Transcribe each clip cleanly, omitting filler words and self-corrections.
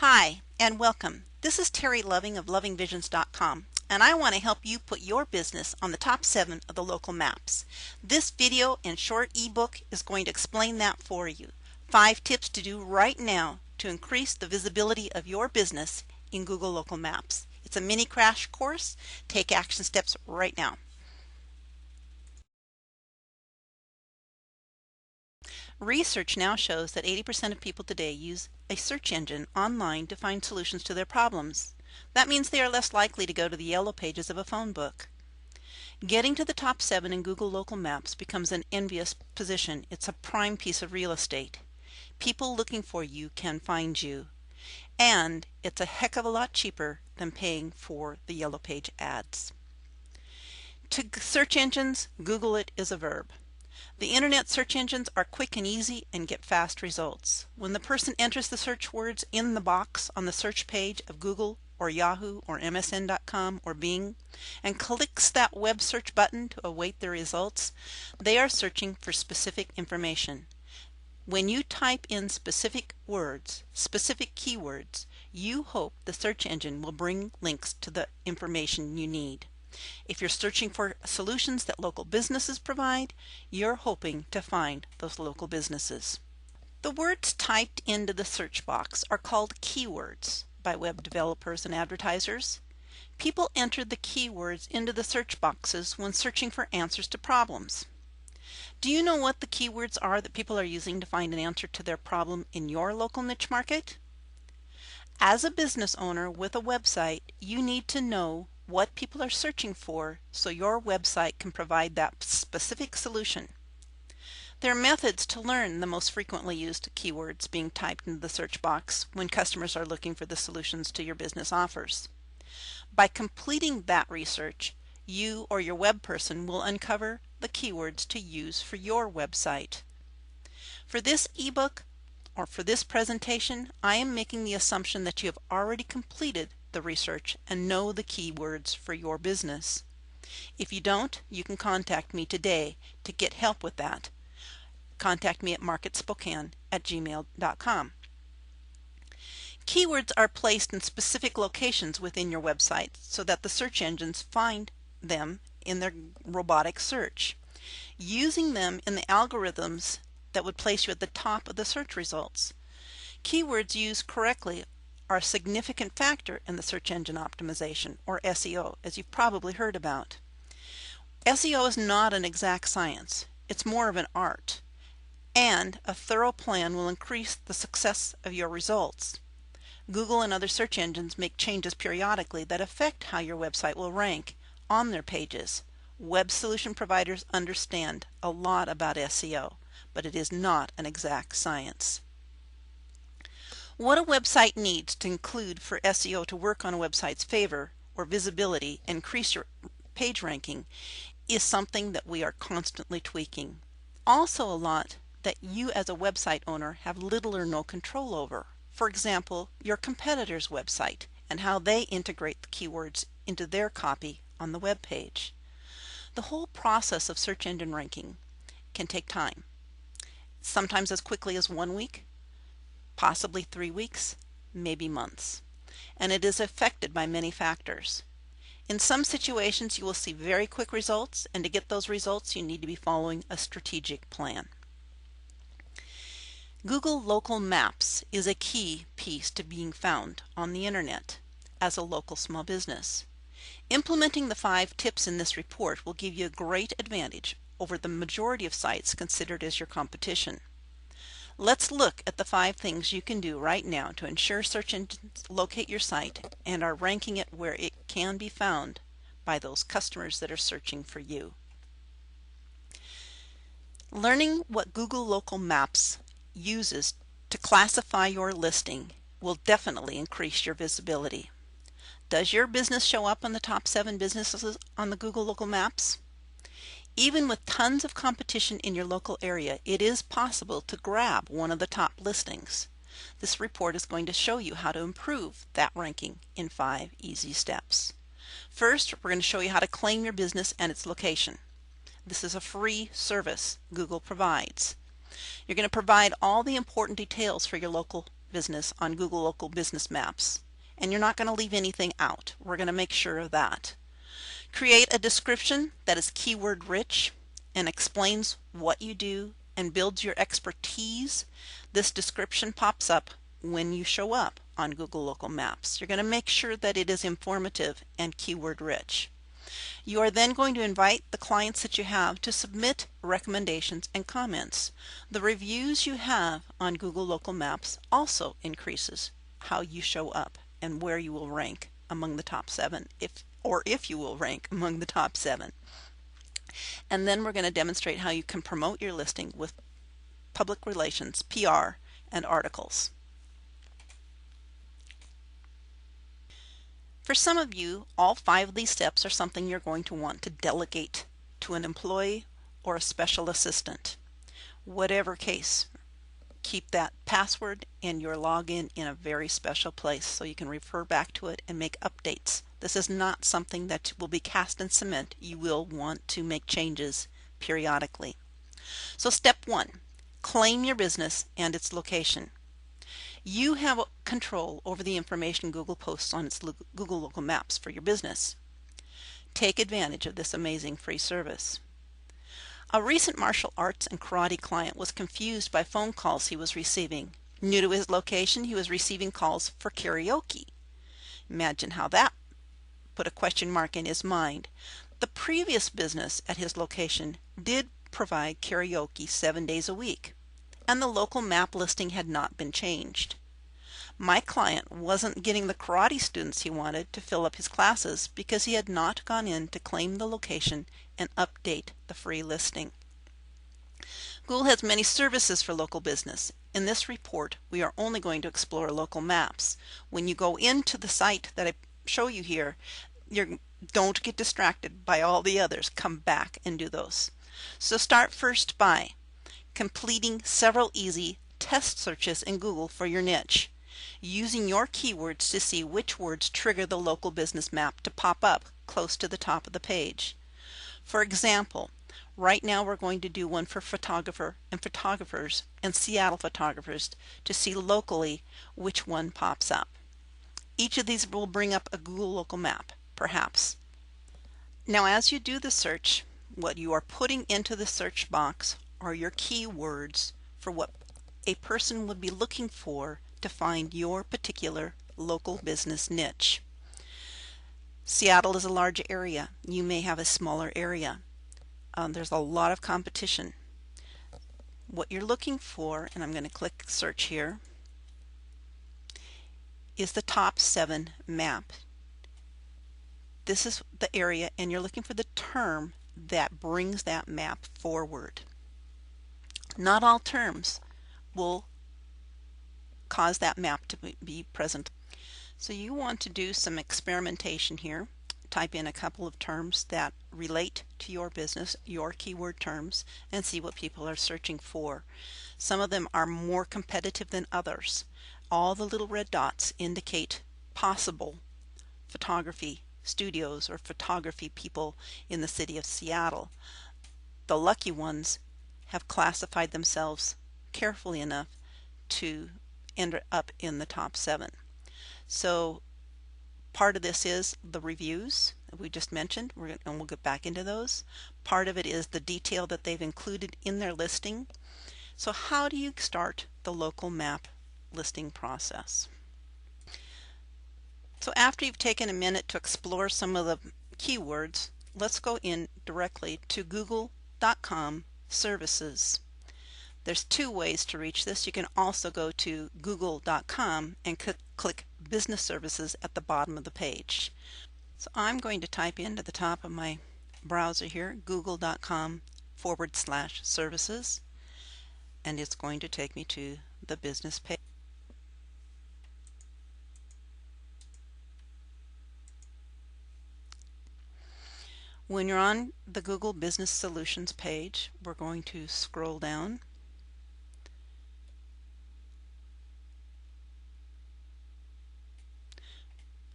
Hi, and welcome. This is Terry Loving of lovingvisions.com, and I want to help you put your business on the top 7 of the local maps. This video and short ebook is going to explain that for you. 5 tips to do right now to increase the visibility of your business in Google Local Maps. It's a mini crash course. Take action steps right now. Research now shows that 80% of people today use a search engine online to find solutions to their problems. That means they are less likely to go to the yellow pages of a phone book. Getting to the top 7 in Google Local Maps becomes an envious position. It's a prime piece of real estate. People looking for you can find you. And it's a heck of a lot cheaper than paying for the yellow page ads. To search engines, Google it is a verb. The internet search engines are quick and easy and get fast results. When the person enters the search words in the box on the search page of Google or Yahoo or MSN.com or Bing and clicks that web search button to await the results, they are searching for specific information. When you type in specific words, specific keywords, you hope the search engine will bring links to the information you need. If you're searching for solutions that local businesses provide, you're hoping to find those local businesses. The words typed into the search box are called keywords by web developers and advertisers. People enter the keywords into the search boxes when searching for answers to problems. Do you know what the keywords are that people are using to find an answer to their problem in your local niche market? As a business owner with a website, you need to know what people are searching for so your website can provide that specific solution. There are methods to learn the most frequently used keywords being typed into the search box when customers are looking for the solutions to your business offers. By completing that research, you or your web person will uncover the keywords to use for your website. For this ebook or for this presentation, I am making the assumption that you have already completed the research and know the keywords for your business. If you don't, you can contact me today to get help with that. Contact me at marketspokane@gmail.com. Keywords are placed in specific locations within your website so that the search engines find them in their robotic search, using them in the algorithms that would place you at the top of the search results. Keywords used correctly are a significant factor in the search engine optimization, or SEO, as you've probably heard about. SEO is not an exact science. It's more of an art, and a thorough plan will increase the success of your results. Google and other search engines make changes periodically that affect how your website will rank on their pages. Web solution providers understand a lot about SEO, but it is not an exact science. What a website needs to include for SEO to work on a website's favor or visibility and increase your page ranking is something that we are constantly tweaking. Also a lot that you as a website owner have little or no control over. For example, your competitor's website and how they integrate the keywords into their copy on the web page. The whole process of search engine ranking can take time, sometimes as quickly as 1 week, possibly 3 weeks, maybe months, and it is affected by many factors. In some situations you will see very quick results, and to get those results you need to be following a strategic plan. Google Local Maps is a key piece to being found on the internet as a local small business. Implementing the 5 tips in this report will give you a great advantage over the majority of sites considered as your competition. Let's look at the 5 things you can do right now to ensure search engines locate your site and are ranking it where it can be found by those customers that are searching for you. Learning what Google Local Maps uses to classify your listing will definitely increase your visibility. Does your business show up on the top 7 businesses on the Google Local Maps? Even with tons of competition in your local area, it is possible to grab one of the top listings. This report is going to show you how to improve that ranking in 5 easy steps. First, we're going to show you how to claim your business and its location. This is a free service Google provides. You're going to provide all the important details for your local business on Google Local Business Maps. And you're not going to leave anything out. We're going to make sure of that. Create a description that is keyword rich and explains what you do and builds your expertise. This description pops up when you show up on Google Local Maps. You're going to make sure that it is informative and keyword rich. You are then going to invite the clients that you have to submit recommendations and comments. The reviews you have on Google Local Maps also increases how you show up and where you will rank among the top 7, if you will rank among the top 7. And then we're going to demonstrate how you can promote your listing with public relations, PR, and articles. For some of you, all 5 of these steps are something you're going to want to delegate to an employee or a special assistant. Whatever case, keep that password and your login in a very special place so you can refer back to it and make updates. This is not something that will be cast in cement. You will want to make changes periodically. So step 1, claim your business and its location. You have control over the information Google posts on its Google Local Maps for your business. Take advantage of this amazing free service. A recent martial arts and karate client was confused by phone calls he was receiving. New to his location, he was receiving calls for karaoke. Imagine how that put a question mark in his mind. The previous business at his location did provide karaoke 7 days a week, and the local map listing had not been changed. My client wasn't getting the karate students he wanted to fill up his classes because he had not gone in to claim the location and update the free listing. Google has many services for local business. In this report, we are only going to explore local maps. When you go into the site that I show you here, don't get distracted by all the others. Come back and do those. So start first by completing several easy test searches in Google for your niche, using your keywords to see which words trigger the local business map to pop up close to the top of the page. For example, right now we're going to do one for photographer and photographers and Seattle photographers to see locally which one pops up. Each of these will bring up a Google Local Map, perhaps. Now as you do the search, what you are putting into the search box are your keywords for what a person would be looking for to find your particular local business niche. Seattle is a large area. You may have a smaller area. There's a lot of competition. What you're looking for, and I'm going to click search here, is the top 7 map. This is the area, and you're looking for the term that brings that map forward. Not all terms will cause that map to be present. So you want to do some experimentation here. Type in a couple of terms that relate to your business, your keyword terms, and see what people are searching for. Some of them are more competitive than others. All the little red dots indicate possible photography studios or photography people in the city of Seattle. The lucky ones have classified themselves carefully enough to end up in the top 7. So part of this is the reviews that we just mentioned, and we'll get back into those. Part of it is the detail that they've included in their listing. So how do you start the local map listing process? So after you've taken a minute to explore some of the keywords, let's go in directly to google.com services. There's 2 ways to reach this. You can also go to google.com and click business services at the bottom of the page. So I'm going to type into the top of my browser here google.com/services, and it's going to take me to the business page. When you're on the Google Business Solutions page, we're going to scroll down.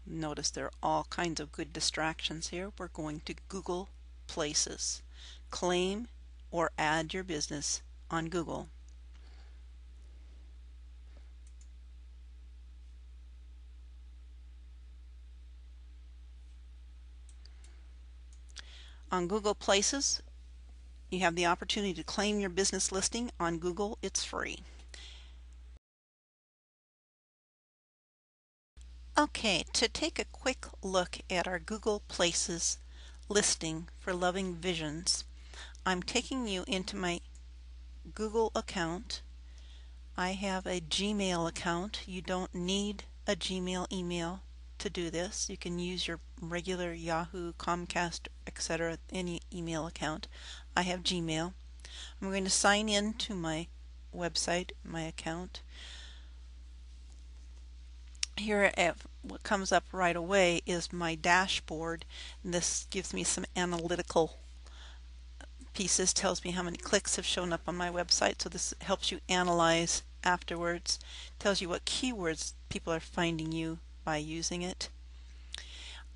Notice there are all kinds of good distractions here. We're going to Google Places. Claim or add your business on Google. On Google Places, you have the opportunity to claim your business listing. On Google, it's free. Okay, to take a quick look at our Google Places listing for Loving Visions, I'm taking you into my Google account. I have a Gmail account. You don't need a Gmail email to do this. You can use your regular Yahoo, Comcast, etc., any email account. I have Gmail. I'm going to sign in to my website, my account. Here, what comes up right away is my dashboard. And this gives me some analytical pieces, tells me how many clicks have shown up on my website, so this helps you analyze afterwards. Tells you what keywords people are finding you by using it.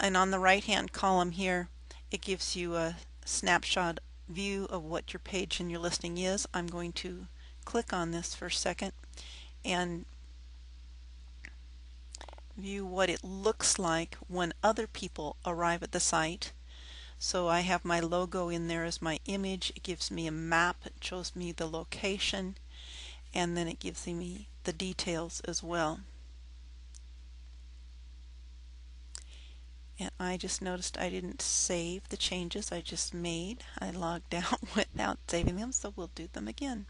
And on the right hand column here, it gives you a snapshot view of what your page and your listing is. I'm going to click on this for a second and view what it looks like when other people arrive at the site. So I have my logo in there as my image. It gives me a map. It shows me the location, and then it gives me the details as well. And I just noticed I didn't save the changes I just made. I logged out without saving them, so we'll do them again.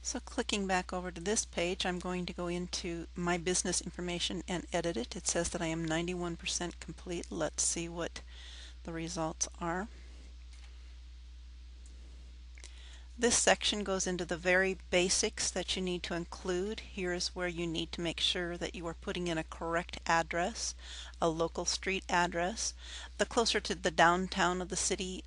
So clicking back over to this page, I'm going to go into my business information and edit it. It says that I am 91% complete. Let's see what the results are. This section goes into the very basics that you need to include. Here is where you need to make sure that you are putting in a correct address, a local street address. The closer to the downtown of the city,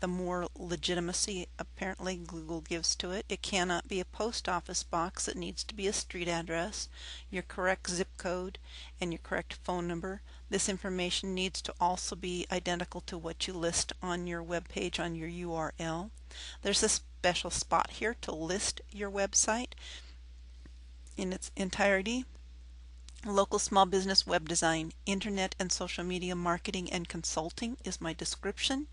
the more legitimacy apparently Google gives to it. It cannot be a post office box. It needs to be a street address, your correct zip code, and your correct phone number. This information needs to also be identical to what you list on your web page on your URL. There's a special spot here to list your website in its entirety. Local small business web design, internet and social media marketing and consulting is my description.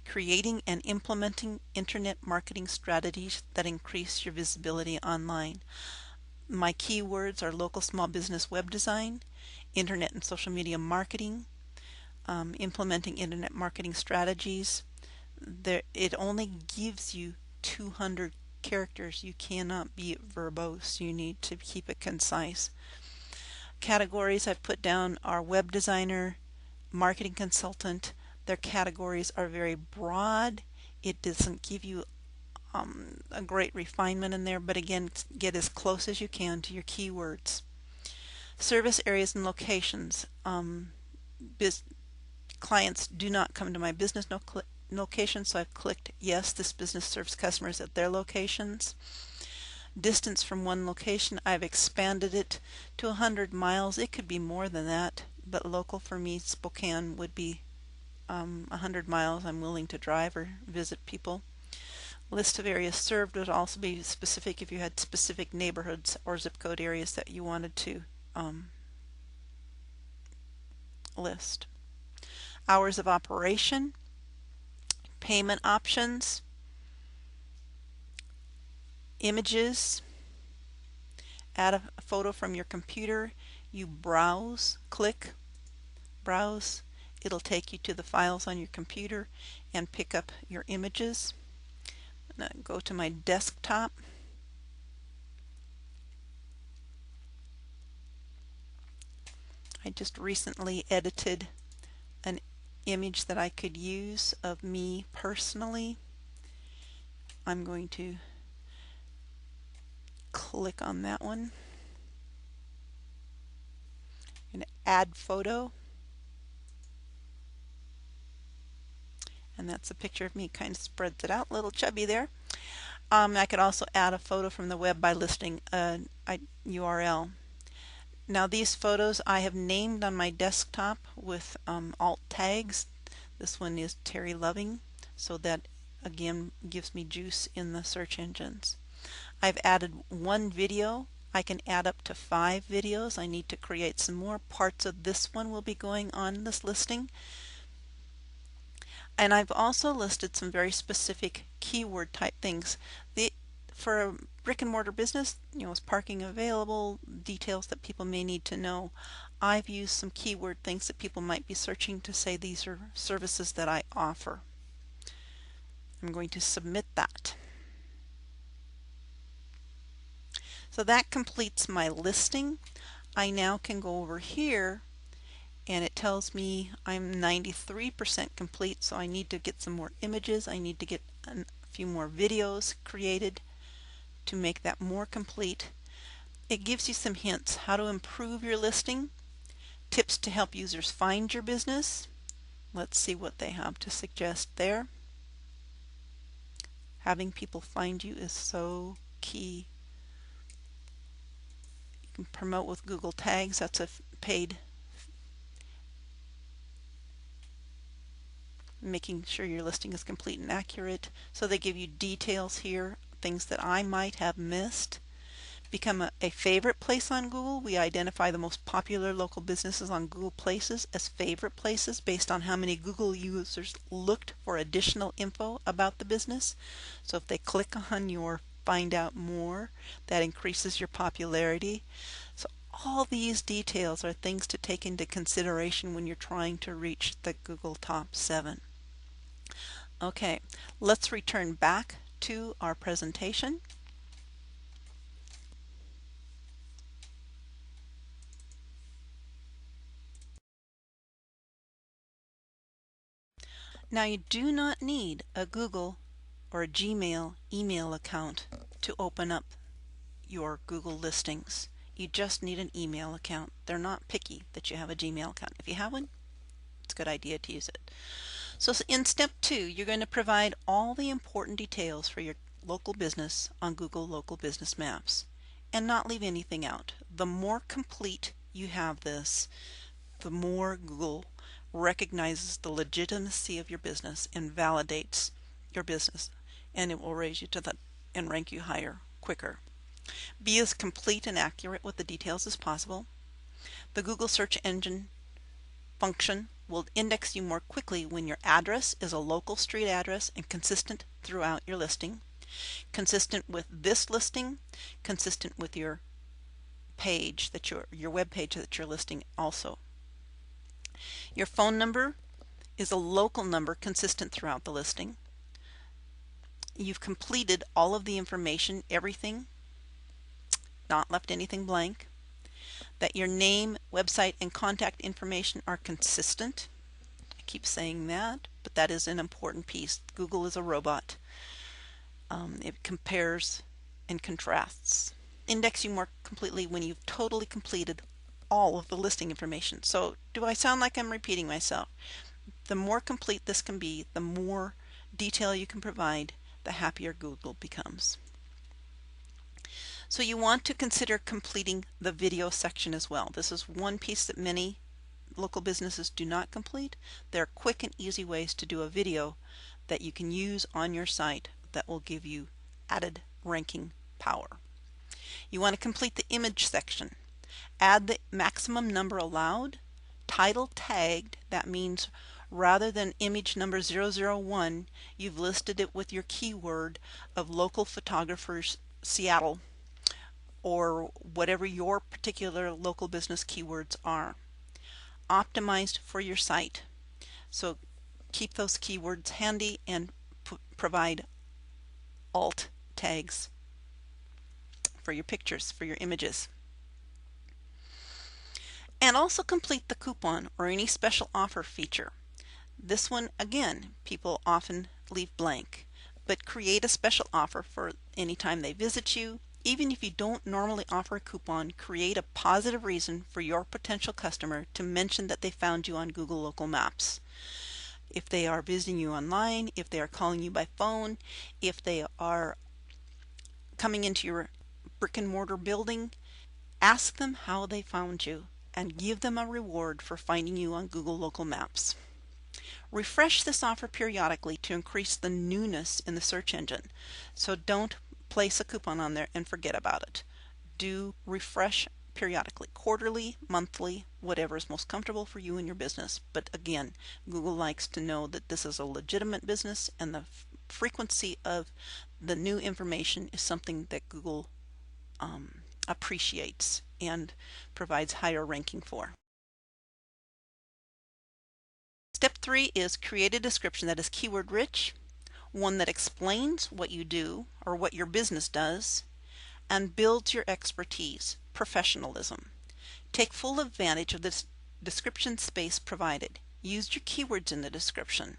Creating and implementing internet marketing strategies that increase your visibility online. My keywords are local small business web design, internet and social media marketing, implementing internet marketing strategies. It only gives you 200 characters. You cannot be verbose. You need to keep it concise. Categories I've put down are web designer, marketing consultant. Their categories are very broad. It doesn't give you a great refinement in there, but again, get as close as you can to your keywords. Service areas and locations. Clients do not come to my business location, so I've clicked yes, this business serves customers at their locations. Distance from one location, I've expanded it to 100 miles. It could be more than that, but local for me, Spokane, would be 100 miles. I'm willing to drive or visit people. List of areas served would also be specific if you had specific neighborhoods or zip code areas that you wanted to list. Hours of operation, payment options, images, add a photo from your computer. You browse, click browse. It'll take you to the files on your computer and pick up your images. Now go to my desktop. I just recently edited an image that I could use of me personally. I'm going to click on that one and add photo, and that's a picture of me. Kind of spreads it out, a little chubby there. I could also add a photo from the web by listing a URL. Now these photos I have named on my desktop with alt tags. This one is Terry Loving, so that again gives me juice in the search engines. I've added one video I can add up to 5 videos. I need to create some more. Parts of this one will be going on this listing. And I've also listed some very specific keyword type things. For a brick and mortar business, is parking available, details that people may need to know. I've used some keyword things that people might be searching to say these are services that I offer. I'm going to submit that. So that completes my listing. I now can go over here and it tells me I'm 93% complete, so I need to get some more images. I need to get a few more videos created to make that more complete. It gives you some hints how to improve your listing, tips to help users find your business. Let's see what they have to suggest there. Having people find you is so key. You can promote with Google Tags. That's a paid. Making sure your listing is complete and accurate. So they give you details here, things that I might have missed. Become a favorite place on Google. We identify the most popular local businesses on Google Places as favorite places based on how many Google users looked for additional info about the business. So if they click on your find out more, that increases your popularity. So all these details are things to take into consideration when you're trying to reach the Google Top 7. Okay, let's return back to our presentation. Now you do not need a Google or a Gmail email account to open up your Google listings. You just need an email account. They're not picky that you have a Gmail account. If you have one, it's a good idea to use it. So in step 2, you're going to provide all the important details for your local business on Google Local Business Maps and not leave anything out. The more complete you have this, the more Google recognizes the legitimacy of your business and validates your business, and it will raise you to the and rank you higher quicker. Be as complete and accurate with the details as possible. The Google search engine function will index you more quickly when your address is a local street address and consistent throughout your listing, consistent with this listing, consistent with your page that your web page that you're listing also. Your phone number is a local number consistent throughout the listing. You've completed all of the information, everything, not left anything blank. That your name, website, and contact information are consistent. I keep saying that, but that is an important piece. Google is a robot. It compares and contrasts. Index you more completely when you've totally completed all of the listing information. So do I sound like I'm repeating myself? The more complete this can be, the more detail you can provide, the happier Google becomes. So you want to consider completing the video section as well. This is one piece that many local businesses do not complete. There are quick and easy ways to do a video that you can use on your site that will give you added ranking power. You want to complete the image section. Add the maximum number allowed, title tagged. That means rather than image number 001, you've listed it with your keyword of local photographers Seattle or whatever your particular local business keywords are. Optimized for your site. So keep those keywords handy and provide alt tags for your pictures, for your images. And also complete the coupon or any special offer feature. This one, again, people often leave blank, but create a special offer for any time they visit you. Even if you don't normally offer a coupon, create a positive reason for your potential customer to mention that they found you on Google Local Maps. If they are visiting you online, if they are calling you by phone, if they are coming into your brick and mortar building, ask them how they found you and give them a reward for finding you on Google Local Maps. Refresh this offer periodically to increase the newness in the search engine. So don't place a coupon on there and forget about it. do refresh periodically, quarterly, monthly, whatever is most comfortable for you and your business. But again, Google likes to know that this is a legitimate business, and the frequency of the new information is something that Google appreciates and provides higher ranking for. Step 3 is create a description that is keyword rich, one that explains what you do or what your business does, and builds your expertise, professionalism. Take full advantage of this description space provided. Use your keywords in the description.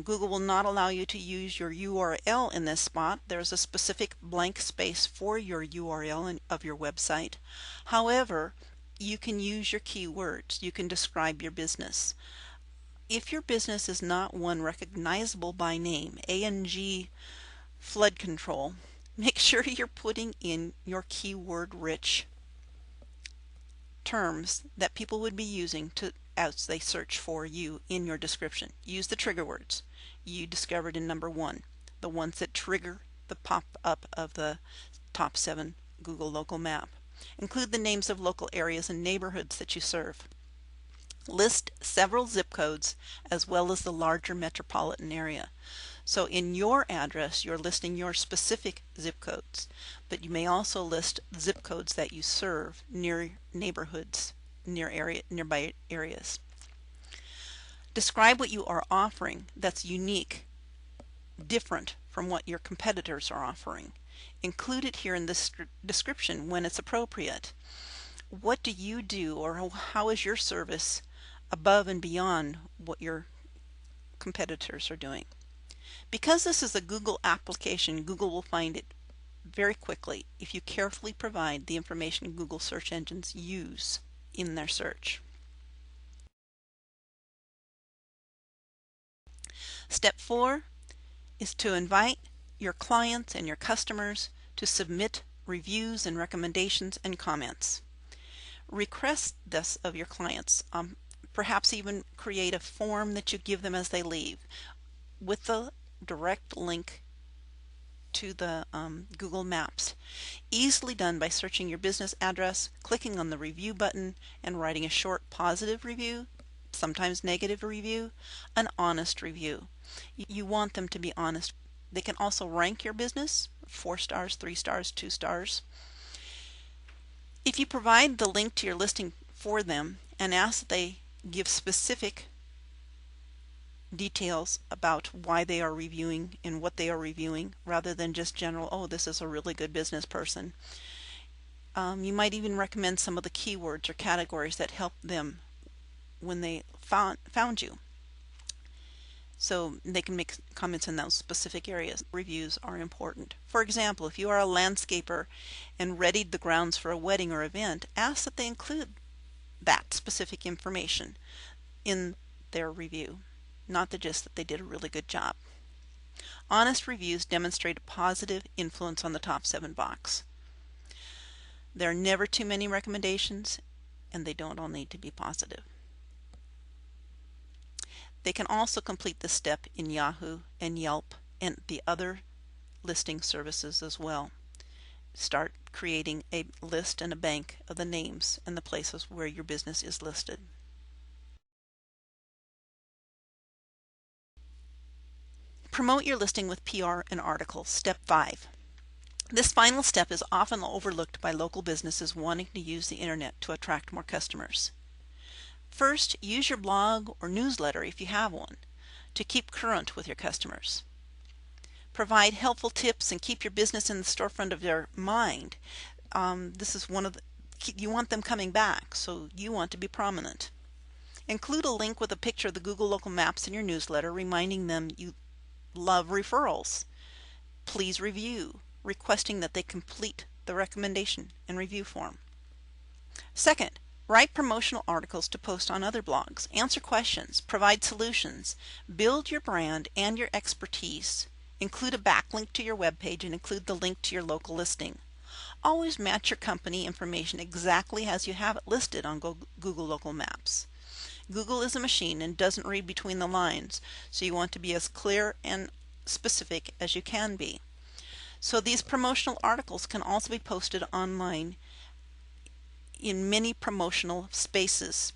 Google will not allow you to use your URL in this spot. There's a specific blank space for your URL of your website. However, you can use your keywords. You can describe your business. If your business is not one recognizable by name, A&G Flood Control, make sure you're putting in your keyword-rich terms that people would be using as they search for you in your description. Use the trigger words you discovered in number 1, the ones that trigger the pop-up of the top 7 Google local map. Include the names of local areas and neighborhoods that you serve. List several zip codes as well as the larger metropolitan area. So in your address, you're listing your specific zip codes, but you may also list zip codes that you serve near neighborhoods, nearby areas. Describe what you are offering that's unique, different from what your competitors are offering. Include it here in this description when it's appropriate. What do you do, or how is your service above and beyond what your competitors are doing? Because this is a Google application, Google will find it very quickly if you carefully provide the information Google search engines use in their search. Step 4 is to invite your clients and your customers to submit reviews and recommendations and comments. Request this of your clients. Perhaps even create a form that you give them as they leave with the direct link to the Google Maps. Easily done by searching your business address, clicking on the review button, and writing a short positive review, sometimes negative review, an honest review. You want them to be honest. They can also rank your business, 4 stars, 3 stars, 2 stars. If you provide the link to your listing for them and ask that they give specific details about why they are reviewing and what they are reviewing, rather than just general, oh, this is a really good business person. You might even recommend some of the keywords or categories that help them when they found you, so they can make comments in those specific areas. Reviews are important. For example, if you are a landscaper and readied the grounds for a wedding or event, ask that they include that specific information in their review, not just that they did a really good job. Honest reviews demonstrate a positive influence on the top 7 box. There are never too many recommendations, and they don't all need to be positive. They can also complete this step in Yahoo and Yelp and the other listing services as well. Start creating a list and a bank of the names and the places where your business is listed. Promote your listing with PR and articles. Step 5. This final step is often overlooked by local businesses wanting to use the internet to attract more customers. First, use your blog or newsletter, if you have one, to keep current with your customers. Provide helpful tips and keep your business in the storefront of their mind. This is you want them coming back, so you want to be prominent. Include a link with a picture of the Google Local Maps in your newsletter, reminding them you love referrals. Please review, requesting that they complete the recommendation and review form. Second, write promotional articles to post on other blogs. Answer questions, provide solutions, build your brand and your expertise. Include a backlink to your webpage and include the link to your local listing. Always match your company information exactly as you have it listed on Google Local Maps. Google is a machine and doesn't read between the lines, so you want to be as clear and specific as you can be. So these promotional articles can also be posted online in many promotional spaces,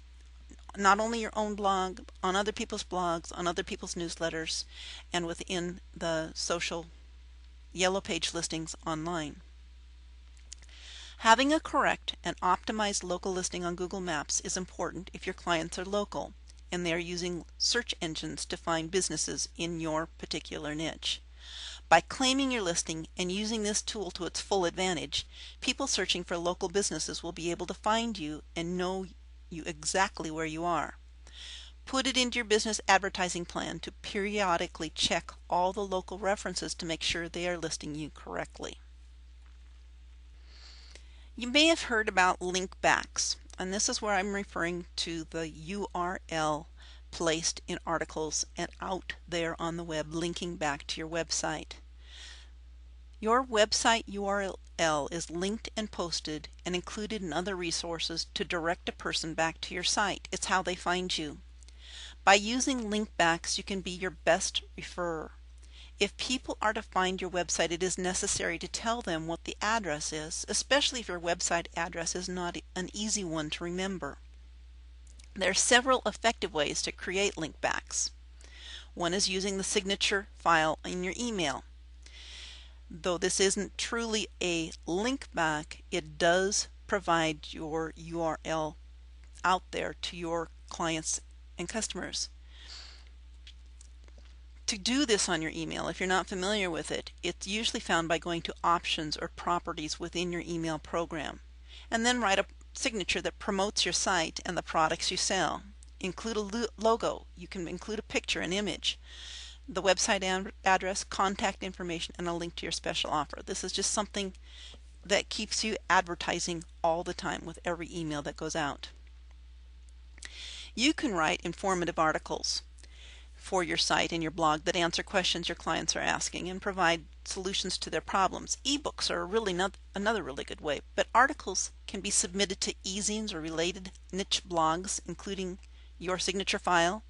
not only your own blog, on other people's blogs, on other people's newsletters, and within the social Yellow Page listings online. Having a correct and optimized local listing on Google Maps is important if your clients are local and they are using search engines to find businesses in your particular niche. By claiming your listing and using this tool to its full advantage, people searching for local businesses will be able to find you and know you exactly where you are. Put it into your business advertising plan to periodically check all the local references to make sure they are listing you correctly. You may have heard about link backs, and this is where I'm referring to the URL placed in articles and out there on the web linking back to your website. Your website URL is linked and posted and included in other resources to direct a person back to your site. It's how they find you. By using link backs, you can be your best referrer. If people are to find your website, it is necessary to tell them what the address is, especially if your website address is not an easy one to remember. There are several effective ways to create link backs. One is using the signature file in your email. Though this isn't truly a link back, it does provide your URL out there to your clients and customers. To do this on your email, if you're not familiar with it, it's usually found by going to options or properties within your email program, and then write a signature that promotes your site and the products you sell. Include a logo. You can include a picture, an image, the website address, contact information, and a link to your special offer. This is just something that keeps you advertising all the time with every email that goes out. You can write informative articles for your site and your blog that answer questions your clients are asking and provide solutions to their problems. Ebooks are really another really good way, but articles can be submitted to e-zines or related niche blogs, including your signature file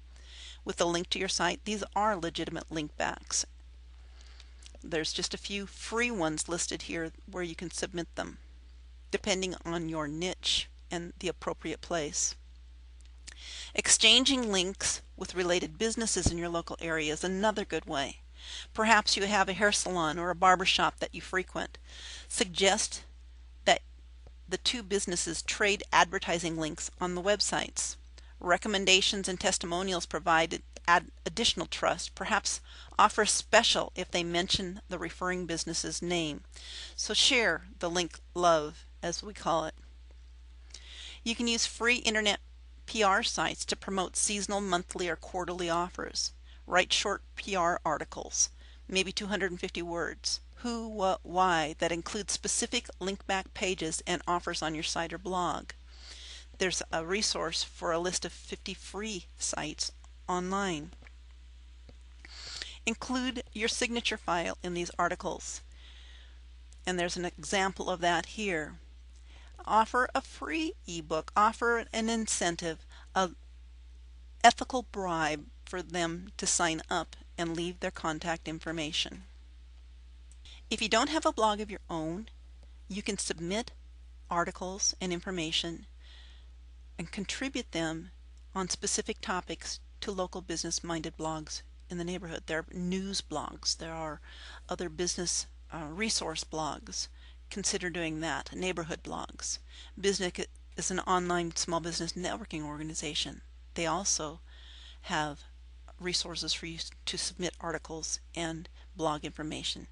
with a link to your site. These are legitimate link backs. There's just a few free ones listed here where you can submit them, depending on your niche and the appropriate place. Exchanging links with related businesses in your local area is another good way. Perhaps you have a hair salon or a barber shop that you frequent. Suggest that the two businesses trade advertising links on the websites. Recommendations and testimonials provide additional trust. Perhaps offer a special if they mention the referring business's name. So share the link love, as we call it. You can use free internet PR sites to promote seasonal, monthly, or quarterly offers. Write short PR articles, maybe 250 words, who, what, why, that include specific link back pages and offers on your site or blog. There's a resource for a list of 50 free sites online. Include your signature file in these articles, and there's an example of that here. Offer a free ebook, offer an incentive, an ethical bribe for them to sign up and leave their contact information. If you don't have a blog of your own, you can submit articles and information and contribute them on specific topics to local business-minded blogs in the neighborhood. There are news blogs, there are other business resource blogs. Consider doing that. Neighborhood blogs. Biznik is an online small business networking organization. They also have resources for you to submit articles and blog information.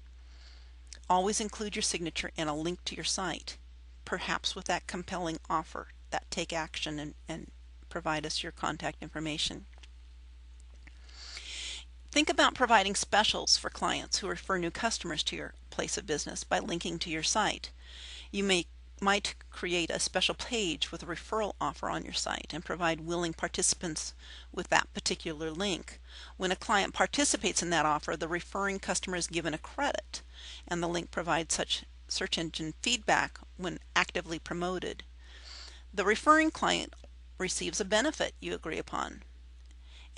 Always include your signature and a link to your site, perhaps with that compelling offer that take action and provide us your contact information. Think about providing specials for clients who refer new customers to your place of business by linking to your site. You might create a special page with a referral offer on your site and provide willing participants with that particular link. When a client participates in that offer, the referring customer is given a credit, and the link provides such search engine feedback when actively promoted. The referring client receives a benefit you agree upon.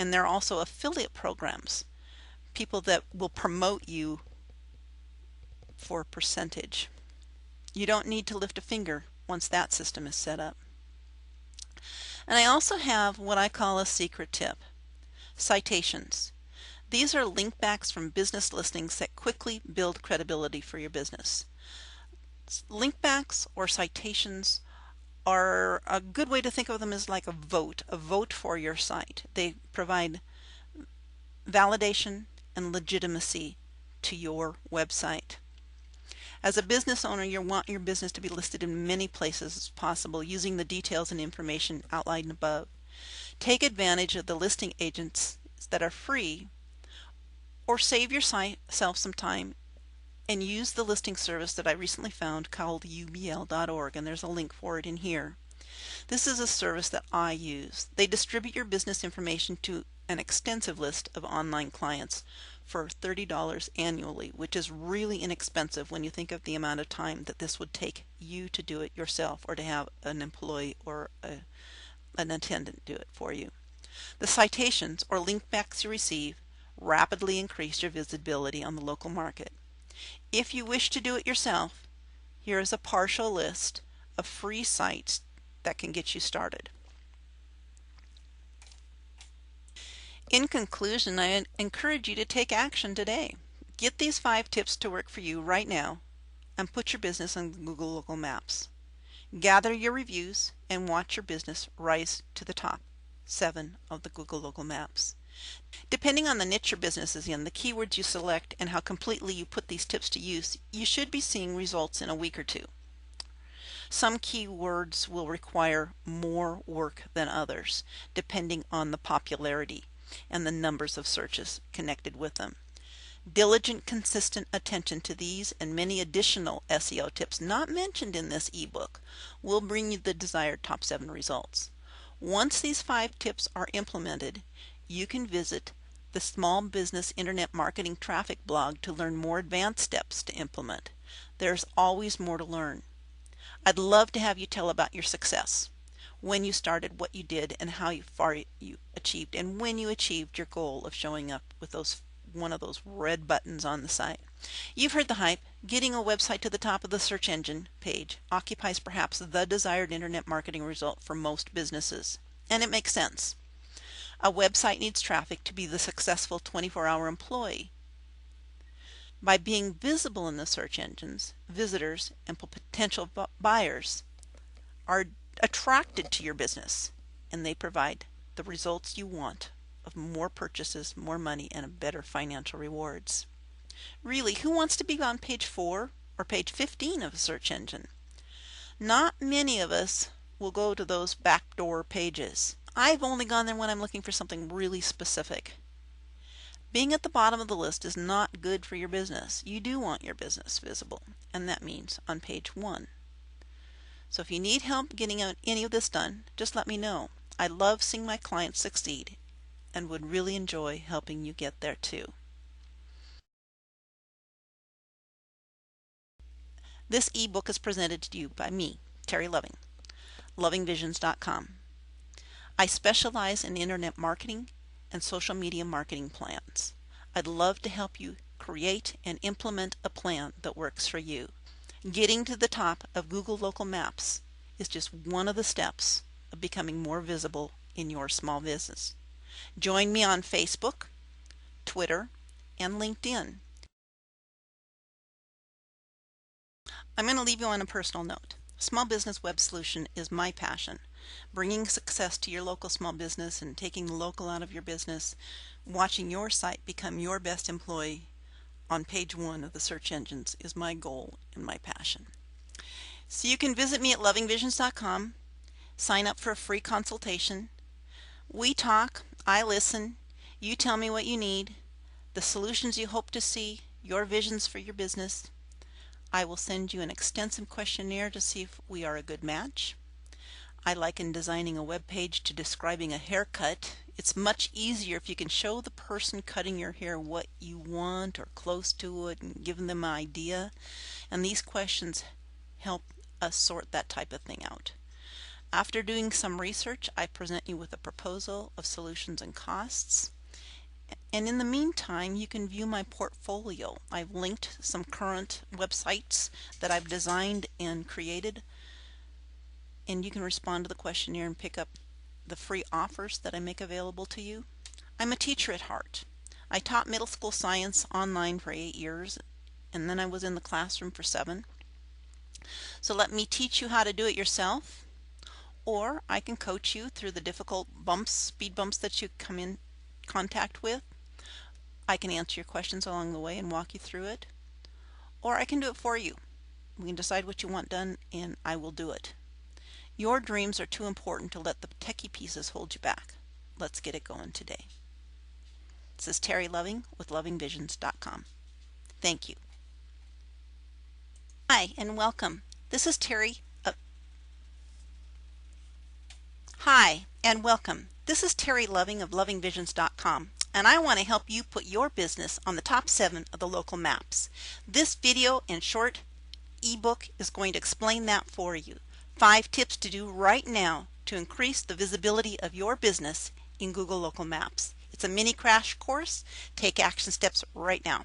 And there are also affiliate programs, people that will promote you for percentage. You don't need to lift a finger once that system is set up. And I also have what I call a secret tip: citations. These are link backs from business listings that quickly build credibility for your business. Link backs or citations are a good way to think of them as like a vote for your site. They provide validation and legitimacy to your website. As a business owner, you want your business to be listed in many places as possible using the details and information outlined above. Take advantage of the listing agents that are free, or save yourself some time and use the listing service that I recently found called ubl.org, and there's a link for it in here. This is a service that I use. They distribute your business information to an extensive list of online clients for $30 annually, which is really inexpensive when you think of the amount of time that this would take you to do it yourself, or to have an employee or an attendant do it for you. The citations or link backs you receive rapidly increase your visibility on the local market. If you wish to do it yourself, here is a partial list of free sites that can get you started. In conclusion, I encourage you to take action today. Get these 5 tips to work for you right now and put your business on Google Local Maps. Gather your reviews and watch your business rise to the top 7 of the Google Local Maps. Depending on the niche your business is in, the keywords you select, and how completely you put these tips to use, you should be seeing results in a week or 2. Some keywords will require more work than others, depending on the popularity and the numbers of searches connected with them. Diligent, consistent attention to these and many additional SEO tips not mentioned in this ebook will bring you the desired top 7 results. Once these 5 tips are implemented, you can visit the Small Business Internet Marketing Traffic blog to learn more advanced steps to implement. There's always more to learn. I'd love to have you tell about your success, when you started, what you did, and how far you achieved, and when you achieved your goal of showing up with one of those red buttons on the site. You've heard the hype. Getting a website to the top of the search engine page occupies perhaps the desired internet marketing result for most businesses, and it makes sense. A website needs traffic to be the successful 24-hour employee. By being visible in the search engines, visitors and potential buyers are attracted to your business, and they provide the results you want of more purchases, more money, and better financial rewards. Really, who wants to be on page 4 or page 15 of a search engine? Not many of us will go to those backdoor pages. I've only gone there when I'm looking for something really specific. Being at the bottom of the list is not good for your business. You do want your business visible, and that means on page 1. So if you need help getting any of this done, just let me know. I love seeing my clients succeed and would really enjoy helping you get there too. This ebook is presented to you by me, Terry Loving, lovingvisions.com. I specialize in internet marketing and social media marketing plans. I'd love to help you create and implement a plan that works for you. Getting to the top of Google Local Maps is just one of the steps of becoming more visible in your small business. Join me on Facebook, Twitter, and LinkedIn. I'm going to leave you on a personal note. Small Business Web Solution is my passion. Bringing success to your local small business and taking the local out of your business, watching your site become your best employee on page 1 of the search engines is my goal and my passion. So you can visit me at lovingvisions.com, sign up for a free consultation. We talk, I listen, you tell me what you need, the solutions you hope to see, your visions for your business. I will send you an extensive questionnaire to see if we are a good match. I liken designing a web page to describing a haircut. It's much easier if you can show the person cutting your hair what you want or close to it and give them an idea. And these questions help us sort that type of thing out. After doing some research, I present you with a proposal of solutions and costs. And in the meantime, you can view my portfolio. I've linked some current websites that I've designed and created, and you can respond to the questionnaire and pick up the free offers that I make available to you. I'm a teacher at heart. I taught middle school science online for 8 years, and then I was in the classroom for 7. So let me teach you how to do it yourself, or I can coach you through the difficult bumps, speed bumps that you come in contact with. I can answer your questions along the way and walk you through it, or I can do it for you. We can decide what you want done and I will do it. Your dreams are too important to let the techie pieces hold you back. Let's get it going today. This is Terry Loving with lovingvisions.com. Thank you. Hi and welcome. This is Terry. Hi and welcome. This is Terry Loving of lovingvisions.com, and I want to help you put your business on the top 7 of the local maps. This video and short ebook is going to explain that for you. 5 tips to do right now to increase the visibility of your business in Google Local Maps. It's a mini crash course. Take action steps right now.